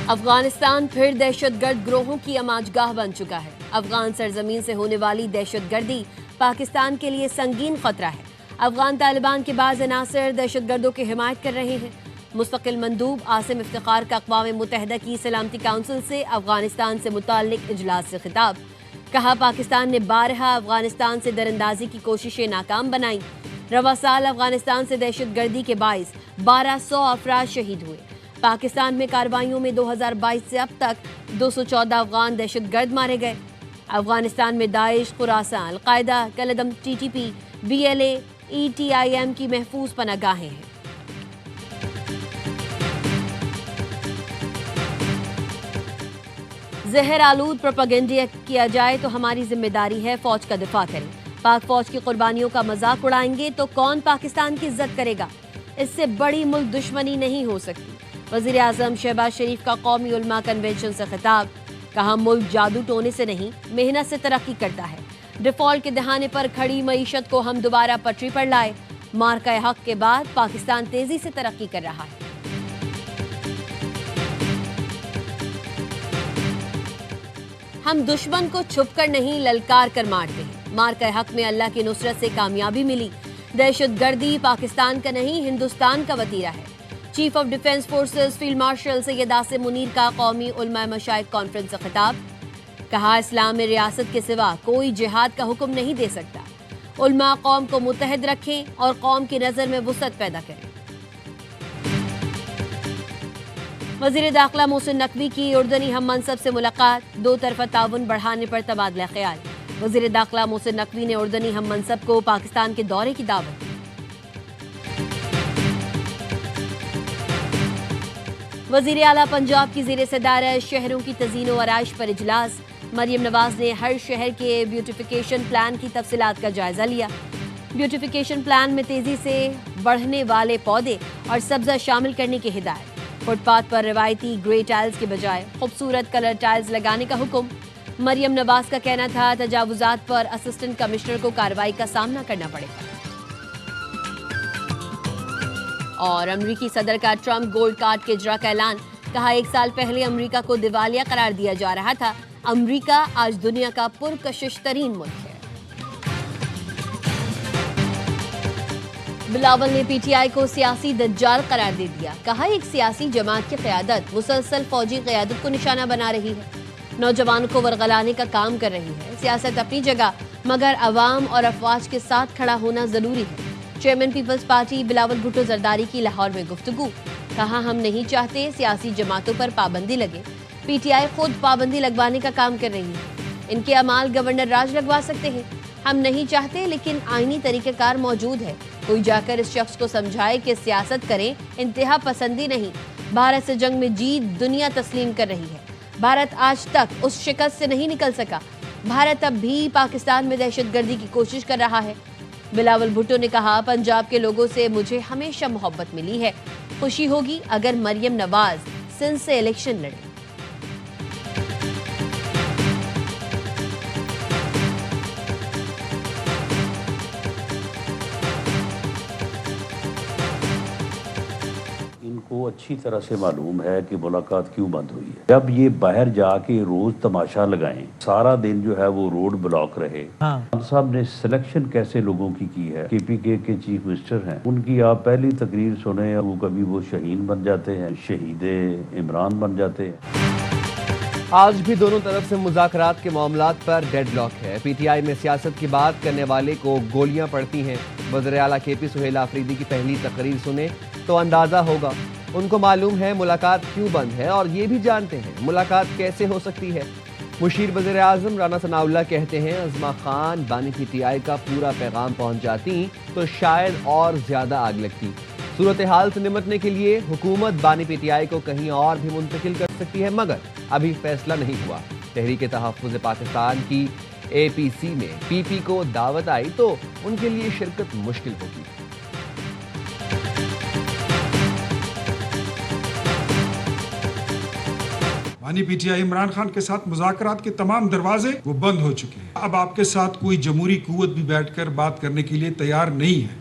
افغانستان پھر دہشت گرد گروہوں کی اماج گاہ بن چکا ہے۔ افغان سرزمین سے ہونے والی دہشت گردی پاکستان کے لیے سنگین خطرہ ہے۔ افغان طالبان کے بعض عناصر دہشت گردوں کی حمایت کر رہے ہیں۔ مستقل مندوب عاصم افتخار کا اقوام متحدہ کی سلامتی کونسل سے افغانستان سے متعلق اجلاس سے خطاب۔ کہا پاکستان نے بارہا افغانستان سے دراندازی کی کوششیں ناکام بنائیں۔ رواں سال افغانستان سے دہشت گردی کے باعث 1200 افراد شہید ہوئے۔ پاکستان میں کارروائیوں میں 2022 سے اب تک 214 افغان دہشت گرد مارے گئے۔ افغانستان میں داعش، خراسان، القاعدہ، کالعدم TTP، BLA، ETIM کی محفوظ پناہ گاہیں ہیں۔ زہر آلود پروپیگنڈا کیا جائے تو ہماری ذمہ داری ہے فوج کا دفاع کریں۔ پاک فوج کی قربانیوں کا مذاق اڑائیں گے تو کون پاکستان کی عزت کرے گا؟ اس سے بڑی ملک دشمنی نہیں ہو سکتی۔ وزیر اعظم شہباز شریف کا قومی علماء کنونشن سے خطاب۔ کہا ملک جادو ٹونے سے نہیں، محنت سے ترقی کرتا ہے۔ ڈیفالٹ کے دہانے پر کھڑی معیشت کو ہم دوبارہ پٹری پر لائے۔ مارکہ حق کے بعد پاکستان تیزی سے ترقی کر رہا ہے۔ ہم دشمن کو چھپ کر نہیں للکار کر مارتے ہیں۔ مارکہ حق میں اللہ کی نصرت سے کامیابی ملی۔ دہشت گردی پاکستان کا نہیں، ہندوستان کا وتیرہ ہے۔ Chief of defence forces field marshal Syed Asim Munir کا قومی علماء مشائخ کانفرنس سے خطاب۔ کہا اسلام میں ریاست کے سوا کوئی جہاد کا حکم نہیں دے سکتا۔ علماء قوم کو متحد رکھیں اور قوم کی نظر میں وسعت پیدا کریں۔ وزیر داخلہ محسن نقوی کی اردنی ہم منصب سے ملاقات۔ دو طرفہ تعاون بڑھانے پر تبادلہ خیال۔ وزیر داخلہ محسن نقوی نے اردنی ہم منصب کو پاکستان کے دورے کی دعوت دی۔ وزیر اعلیٰ پنجاب کی زیر صدارت شہروں کی تزئین و آرائش پر اجلاس۔ مریم نواز نے ہر شہر کے بیوٹیفیکیشن پلان کی تفصیلات کا جائزہ لیا۔ بیوٹیفیکیشن پلان میں تیزی سے بڑھنے والے پودے اور سبزہ شامل کرنے کی ہدایت۔ فٹ پاتھ پر روایتی گرے ٹائلز کے بجائے خوبصورت کلر ٹائلز لگانے کا حکم۔ مریم نواز کا کہنا تھا تجاوزات پر اسسٹنٹ کمشنر کو کارروائی کا سامنا کرنا پڑے گا۔ اور امریکی صدر کا ٹرمپ گولڈ کارڈ کے اجرا کا اعلان۔ کہا 1 سال پہلے امریکہ کو دیوالیہ قرار دیا جا رہا تھا۔ امریکہ آج دنیا کا پرکشش ترین ملک ہے۔ بلاول نے PTI کو سیاسی دجال قرار دے دیا۔ کہا ایک سیاسی جماعت کی قیادت مسلسل فوجی قیادت کو نشانہ بنا رہی ہے، نوجوانوں کو ورغلانے کا کام کر رہی ہے۔ سیاست اپنی جگہ، مگر عوام اور افواج کے ساتھ کھڑا ہونا ضروری ہے۔ چیئرمین پیپلز پارٹی بلاول بھٹو زرداری کی لاہور میں گفتگو۔ کہا ہم نہیں چاہتے سیاسی جماعتوں پر پابندی لگے، PTI خود پابندی لگوانے کا کام کر رہی ہے۔ ان کے اعمال گورنر راج لگوا سکتے ہیں، ہم نہیں چاہتے، لیکن آئینی طریقہ کار موجود ہے۔ کوئی جا کر اس شخص کو سمجھائے کہ سیاست کریں، انتہا پسندی نہیں۔ بھارت سے جنگ میں جیت دنیا تسلیم کر رہی ہے۔ بھارت آج تک اس شکست سے نہیں نکل سکا۔ بھارت اب بھی پاکستان میں دہشت گردی کی کوشش کر رہا ہے۔ بلاول بھٹو نے کہا پنجاب کے لوگوں سے مجھے ہمیشہ محبت ملی ہے۔ خوشی ہوگی اگر مریم نواز سندھ سے الیکشن لڑے۔ کو اچھی طرح سے معلوم ہے کہ ملاقات کیوں بند ہوئی ہے۔ جب یہ باہر جا کے روز تماشا لگائیں، سارا دن جو ہے وہ روڈ بلاک رہے۔ خان صاحب نے سلیکشن کیسے لوگوں کی ہے؟ KPK کے چیف منسٹر ہیں، ان کی آپ پہلی تقریر سنیں، وہ کبھی وہ شہین بن جاتے ہیں، شہید عمران بن جاتے ہیں۔ آج بھی دونوں طرف سے مذاکرات کے معاملات پر ڈیڈ لاک ہے۔ PTI میں سیاست کی بات کرنے والے کو گولیاں پڑتی ہیں۔ وزیر اعلیٰ KP سہیل آفریدی کی پہلی تقریر سنیں تو اندازہ ہوگا۔ ان کو معلوم ہے ملاقات کیوں بند ہے اور یہ بھی جانتے ہیں ملاقات کیسے ہو سکتی ہے۔ مشیر وزیر اعظم رانا ثناء اللہ کہتے ہیں عظمیٰ خان بانی PTI کا پورا پیغام پہنچ جاتی تو شاید اور زیادہ آگ لگتی۔ صورتحال سے نمٹنے کے لیے حکومت بانی PTI کو کہیں اور بھی منتقل کر سکتی ہے، مگر ابھی فیصلہ نہیں ہوا۔ تحریک تحفظ پاکستان کی APC میں PP کو دعوت آئی تو ان کے لیے شرکت مشکل ہوگی۔ بانی PTI عمران خان کے ساتھ مذاکرات کے تمام دروازے وہ بند ہو چکے ہیں۔ اب آپ کے ساتھ کوئی جمہوری قوت بھی بیٹھ کر بات کرنے کے لیے تیار نہیں ہے۔